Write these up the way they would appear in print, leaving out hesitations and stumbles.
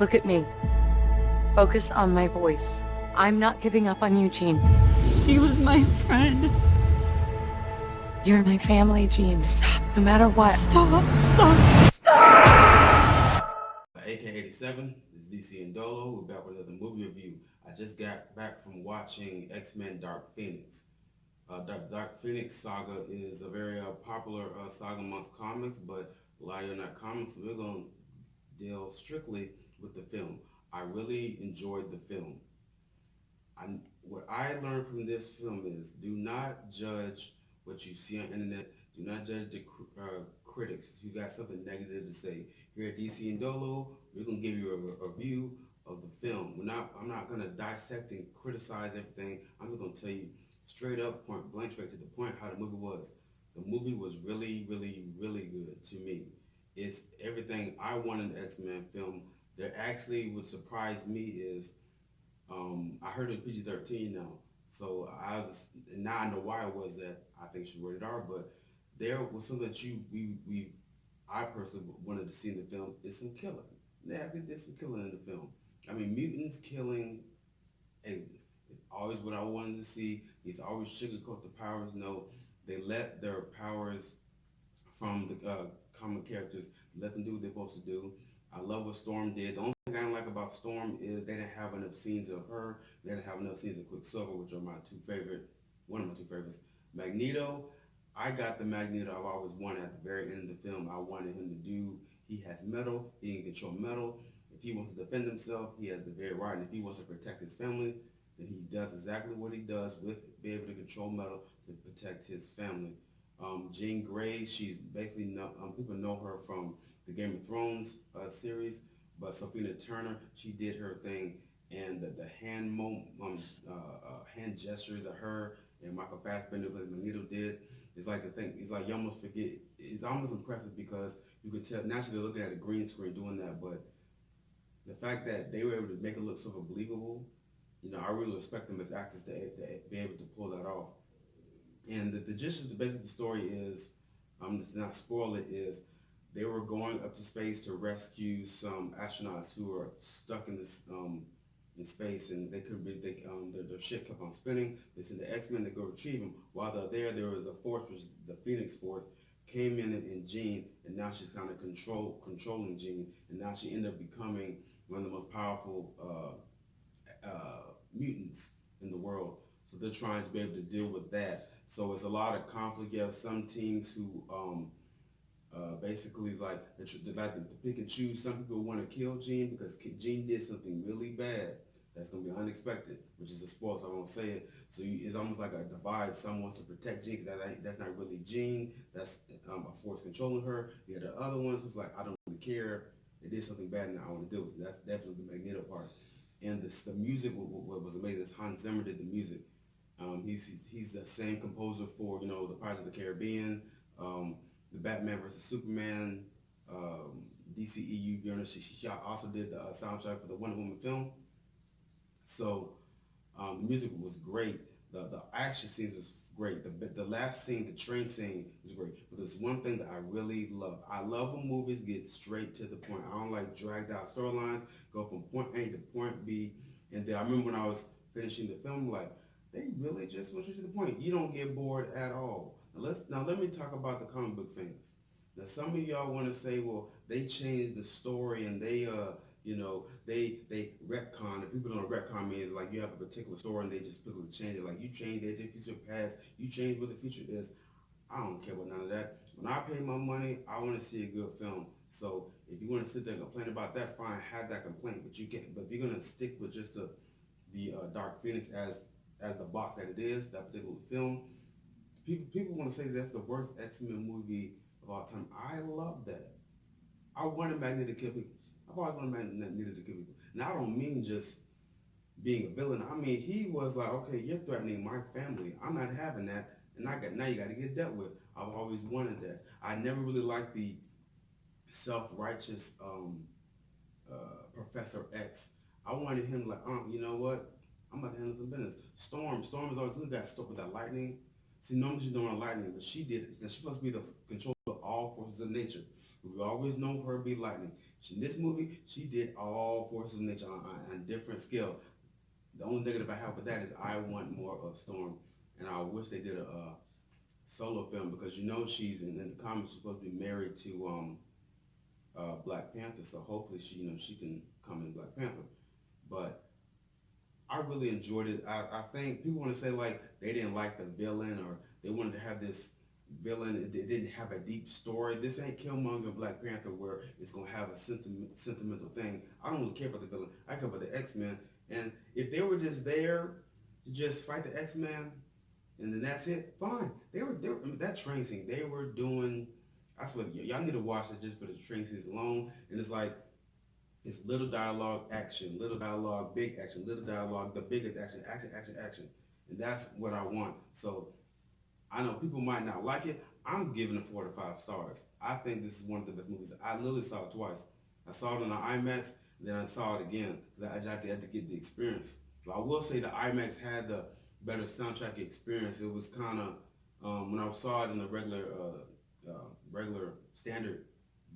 Look at me. Focus on my voice. I'm not giving up on you, Jean. She was my friend. You're my family, Jean. Stop, no matter what. Stop. AK-87, this is DCNDolo. We're back with another movie review. I just got back from watching X-Men Dark Phoenix. Dark Phoenix saga is a very popular saga amongst comics, but a lot of you are not comics, so we're going to deal strictly with the film. I really enjoyed the film. What I learned from this film is do not judge what you see on the internet. Do not judge the critics who got something negative to say. Here at DCNDolo, we're going to give you a review of the film. I'm not going to dissect and criticize everything. I'm just going to tell you straight up, point blank, straight to the point, how the movie was. The movie was really, really, really good to me. It's everything I want in an X-Men film. That actually would surprise me is I heard it PG-13 now, so now I know why it was that I think she rated R. But there was something that I personally wanted to see in the film is some killing. They actually did some killing in the film. I mean, mutants killing aliens. It's always what I wanted to see. He's always sugarcoat the powers. No, they let their powers from the comic characters, let them do what they're supposed to do. I love what Storm did. The only thing I don't like about Storm is they didn't have enough scenes of her. They didn't have enough scenes of Quicksilver, which are one of my two favorites. Magneto, I got the Magneto I've always wanted at the very end of the film. I wanted him to do, he has metal, he can control metal. If he wants to defend himself, he has the very right. And if he wants to protect his family, then he does exactly what he does with be able to control metal to protect his family. Jean Grey, she's basically, people know her from the Game of Thrones series, but Sophia Turner, she did her thing, and the hand gestures that her and Michael Fassbender, but Magneto did, it's like the thing, it's like you almost forget, it's almost impressive because you could tell, naturally they're looking at a green screen doing that, but the fact that they were able to make it look sort of believable, I really respect them as actors to be able to pull that off. And the gist of the story is, to not spoil it, is they were going up to space to rescue some astronauts who were stuck in this in space, and they couldn't be. Their ship kept on spinning. They sent the X-Men to go retrieve them. While they're there was a force, which is the Phoenix Force, came in Jean, and now she's kind of controlling Jean, and now she ended up becoming one of the most powerful mutants in the world. So they're trying to be able to deal with that. So it's a lot of conflict. You have some teams who basically like to pick and choose. Some people want to kill Jean because Jean did something really bad that's going to be unexpected, which is a spoiler, so I won't say it. So it's almost like a divide. Some wants to protect Jean because that's not really Jean. That's a force controlling her. You have the other ones who's like, I don't really care. They did something bad and I want to do it. That's definitely the Magneto part. And the music was amazing. Hans Zimmer did the music. He's the same composer for the Pirates of the Caribbean, the Batman vs Superman, DCEU. She also did the soundtrack for the Wonder Woman film. So the music was great. The action scenes was great. The last scene, the train scene, was great. But there's one thing that I really love. I love when movies get straight to the point. I don't like dragged out storylines. Go from point A to point B. And then I remember when I was finishing the film, like, they really just went straight to the point. You don't get bored at all. Now let me talk about the comic book fans. Now some of y'all want to say, well, they changed the story and they they retcon. If people don't know what retcon means, like you have a particular story and they just quickly change it. Like you change the future past, you change what the future is. I don't care about none of that. When I pay my money, I want to see a good film. So if you want to sit there and complain about that, fine, have that complaint. But you can't. But if you're gonna stick with just the Dark Phoenix as the box that it is, that particular film, people want to say that's the worst X-Men movie of all time. I love that. I wanted Magneto to kill people. I've always wanted Magneto to kill people. Now I don't mean just being a villain. I mean he was like, okay, you're threatening my family. I'm not having that, and now you got to get dealt with. I've always wanted that. I never really liked the self-righteous Professor X. I wanted him like, you know what? I'm about to handle some business. Storm is always who got stuck with that lightning. See, normally she's doing lightning, but she did it. Now she's supposed to be the controller of all forces of nature. We always know her to be lightning. In this movie, she did all forces of nature on different scale. The only negative I have with that is I want more of Storm, and I wish they did a solo film because she's in the comics she's supposed to be married to Black Panther, so hopefully she can come in Black Panther. But I really enjoyed it. I think people want to say like they didn't like the villain or they wanted to have this villain. It didn't have a deep story. This ain't Killmonger Black Panther where it's gonna have a sentimental thing. I don't really care about the villain. I care about the X-Men. And if they were just there to just fight the X-Men and then that's it, fine. I mean, that train scene they were doing. I swear, y'all need to watch it just for the train scenes alone. And it's like it's little dialogue, action, little dialogue, big action, little dialogue, the biggest action, action, action, action. And that's what I want. So I know people might not like it. I'm giving it 4 to 5 stars. I think this is one of the best movies. I literally saw it twice. I saw it on the IMAX, then I saw it again because I just had to get the experience. But I will say the IMAX had the better soundtrack experience. It was kind of when I saw it in the regular standard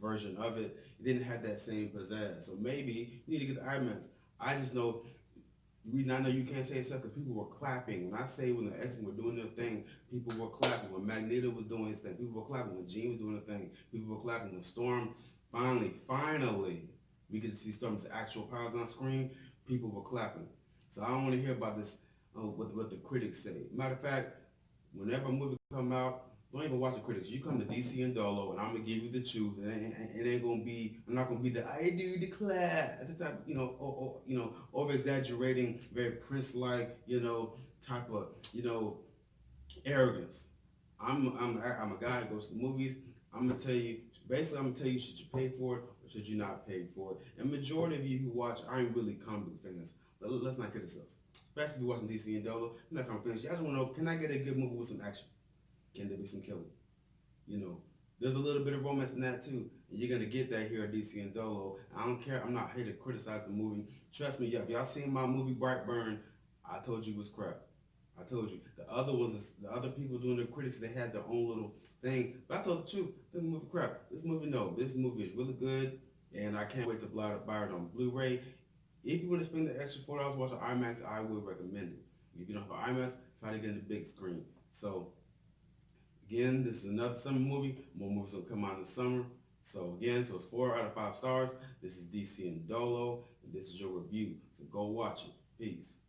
version of it, it didn't have that same pizzazz. So maybe you need to get the IMAX. I just know the reason I know you can't say it's because people were clapping. When I say when the X-Men were doing their thing, people were clapping. When Magneto was doing his thing, people were clapping. When Jean was doing her thing, people were clapping. When Storm finally, we could see Storm's actual powers on screen, people were clapping. So I don't want to hear about this, what the critics say. Matter of fact, whenever a movie come out, don't even watch the critics. You come to DCNDolo and I'm gonna give you the truth, and it ain't gonna be. I'm not gonna be the I do declare at the type, over exaggerating, very Prince-like, type of, arrogance. I'm a guy who goes to the movies. I'm gonna tell you, should you pay for it or should you not pay for it? And majority of you who watch aren't really comic book fans. Let's not kid ourselves. Especially if you're watching DCNDolo, you're not comic fans. Y'all just wanna know, can I get a good movie with some action? Can there be some killing? There's a little bit of romance in that too. And you're gonna get that here at DCNDolo. I don't care. I'm not here to criticize the movie. Trust me, if y'all seen my movie Brightburn, I told you it was crap. I told you. The other people doing the critics, they had their own little thing. But I told the truth. This movie crap. This movie is really good, and I can't wait to buy it on Blu-ray. If you want to spend the extra $4 watching IMAX, I would recommend it. If you don't have IMAX, try to get in the big screen. So again, this is another summer movie. More movies will come out in the summer. So again, it's 4 out of 5 stars. This is DC and Dolo, and this is your review. So go watch it. Peace.